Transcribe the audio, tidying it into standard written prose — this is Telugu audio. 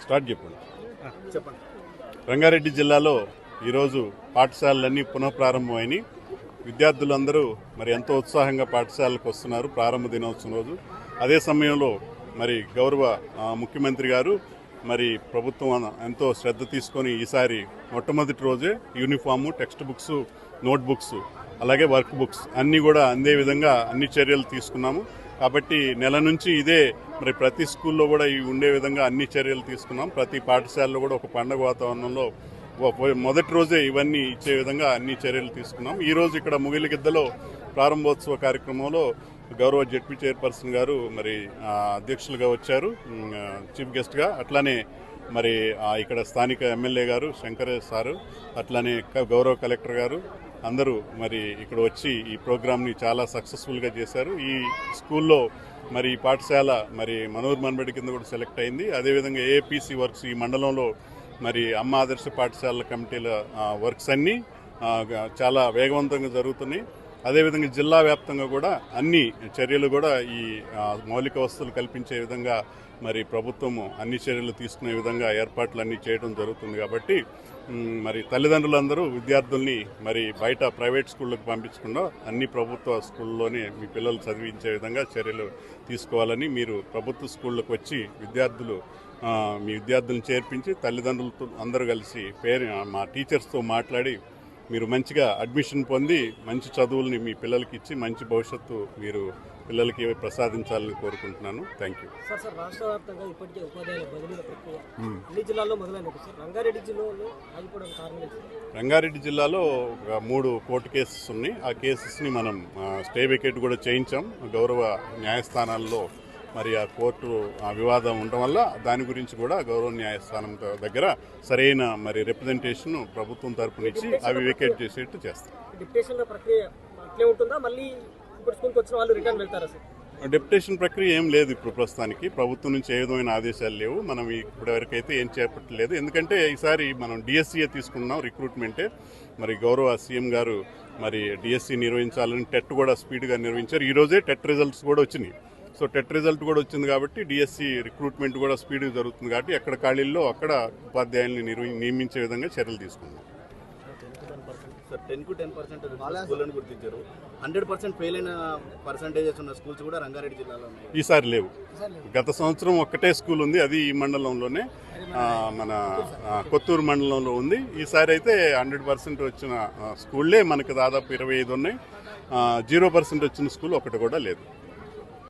స్టార్ట్ చెప్పండి. రంగారెడ్డి జిల్లాలో ఈరోజు పాఠశాలలన్నీ పునఃప్రారంభమైనవి. విద్యార్థులందరూ మరి ఎంతో ఉత్సాహంగా పాఠశాలకు వస్తున్నారు ప్రారంభ దినోత్సవం రోజు. అదే సమయంలో మరి గౌరవ ముఖ్యమంత్రి గారు మరి ప్రభుత్వం ఎంతో శ్రద్ధ తీసుకొని ఈసారి మొట్టమొదటి రోజే uniform, text books, note books, అలాగే వర్క్ బుక్స్ అన్నీ కూడా అందే విధంగా అన్ని చర్యలు తీసుకున్నాము. కాబట్టి నెల నుంచి ఇదే మరి ప్రతి స్కూల్లో కూడా ఉండే విధంగా అన్ని చర్యలు తీసుకున్నాం. ప్రతి పాఠశాలలో కూడా ఒక పండుగ వాతావరణంలో మొదటి రోజే ఇవన్నీ ఇచ్చే విధంగా అన్ని చర్యలు తీసుకున్నాం. ఈరోజు ఇక్కడ ముగిలిగిద్దలో ప్రారంభోత్సవ కార్యక్రమంలో గౌరవ జెడ్పీ చైర్పర్సన్ గారు మరి అధ్యక్షులుగా వచ్చారు చీఫ్ గెస్ట్గా. అట్లానే మరి ఇక్కడ స్థానిక ఎమ్మెల్యే గారు శంకర్ సారు, అట్లానే గౌరవ కలెక్టర్ గారు అందరూ మరి ఇక్కడ వచ్చి ఈ ప్రోగ్రామ్ని చాలా సక్సెస్ఫుల్గా చేశారు. ఈ స్కూల్లో మరి ఈ పాఠశాల మరి మనోహర్ మన్బడి కింద కూడా సెలెక్ట్ అయింది. అదేవిధంగా ఏపీసీ వర్క్స్ ఈ మండలంలో మరి అమ్మ ఆదర్శ పాఠశాలల కమిటీల వర్క్స్ అన్నీ చాలా వేగవంతంగా జరుగుతున్నాయి. అదేవిధంగా జిల్లా వ్యాప్తంగా కూడా అన్ని చర్యలు కూడా ఈ మౌలిక వసతులు కల్పించే విధంగా మరి ప్రభుత్వము అన్ని చర్యలు తీసుకునే విధంగా ఏర్పాట్లు అన్నీ చేయడం జరుగుతుంది. కాబట్టి మరి తల్లిదండ్రులందరూ విద్యార్థుల్ని మరి బయట ప్రైవేట్ స్కూళ్ళకు పంపించకుండా అన్ని ప్రభుత్వ స్కూల్లోనే మీ పిల్లలు చదివించే విధంగా చర్యలు తీసుకోవాలని, మీరు ప్రభుత్వ స్కూళ్ళకు వచ్చి మీ విద్యార్థులను చేర్పించి తల్లిదండ్రులతో అందరూ కలిసి మా టీచర్స్తో మాట్లాడి మీరు మంచిగా అడ్మిషన్ పొంది మంచి చదువుల్ని మీ పిల్లలకి ఇచ్చి మంచి భవిష్యత్తు మీరు పిల్లలకి ప్రసాదించాలని కోరుకుంటున్నాను. Thank you. సార్ రాష్ట్ర వ్యాప్తంగా ఇప్పటికే ఉపాధ్యాయుల బదిలీల ప్రక్రియ అన్ని జిల్లాల్లో మొదలైంది సార్. రంగారెడ్డి జిల్లాలో ఆగిపోవడం కారణం? రంగారెడ్డి జిల్లాలో 3 కోర్టు కేసెస్ ఉన్నాయి. ఆ కేసెస్ని మనం స్టే వికెట్ కూడా చేయించాం గౌరవ న్యాయస్థానాల్లో. మరి ఆ కోర్టు వివాదం ఉండడం వల్ల దాని గురించి కూడా గౌరవ న్యాయస్థానం దగ్గర సరైన మరి రిప్రజెంటేషన్ ప్రభుత్వం తరపున ఇచ్చి అవి వికెట్ చేసేట్టు చేస్తాం. డెప్యుటేషన్ ప్రక్రియ ఏం లేదు ఇప్పుడు ప్రస్తుతానికి. ప్రభుత్వం నుంచి ఏ విధమైన ఆదేశాలు లేవు. మనం ఇప్పటివరకైతే ఏం చేపట్టలేదు. ఎందుకంటే ఈసారి మనం డిఎస్సీఏ తీసుకున్నాం, రిక్రూట్మెంటే. మరి గౌరవ సీఎం గారు మరి డిఎస్సీ నిర్వహించాలని టెట్ కూడా స్పీడ్గా నిర్వహించారు. ఈరోజే టెట్ రిజల్ట్స్ కూడా వచ్చినాయి. సో టెట్ రిజల్ట్ కూడా వచ్చింది కాబట్టి డిఎస్సీ రిక్రూట్మెంట్ కూడా స్పీడ్గా జరుగుతుంది. కాబట్టి ఎక్కడ ఖాళీల్లో అక్కడ ఉపాధ్యాయుల్ని నియమించే విధంగా చర్యలు తీసుకున్నాం. 10% గుర్తించారు. 100% ఫెయిల్ అయిన పర్సంటేజెస్ ఉన్న స్కూల్స్ కూడా రంగారెడ్డి జిల్లాలో ఈసారి లేవు. గత సంవత్సరం ఒక్కటే స్కూల్ ఉంది, అది ఈ మండలంలోనే మన కొత్తూరు మండలంలో ఉంది. ఈసారి అయితే 100% వచ్చిన స్కూళ్ళే మనకు దాదాపు 25 ఉన్నాయి. 0% వచ్చిన స్కూల్ ఒకటి కూడా లేదు.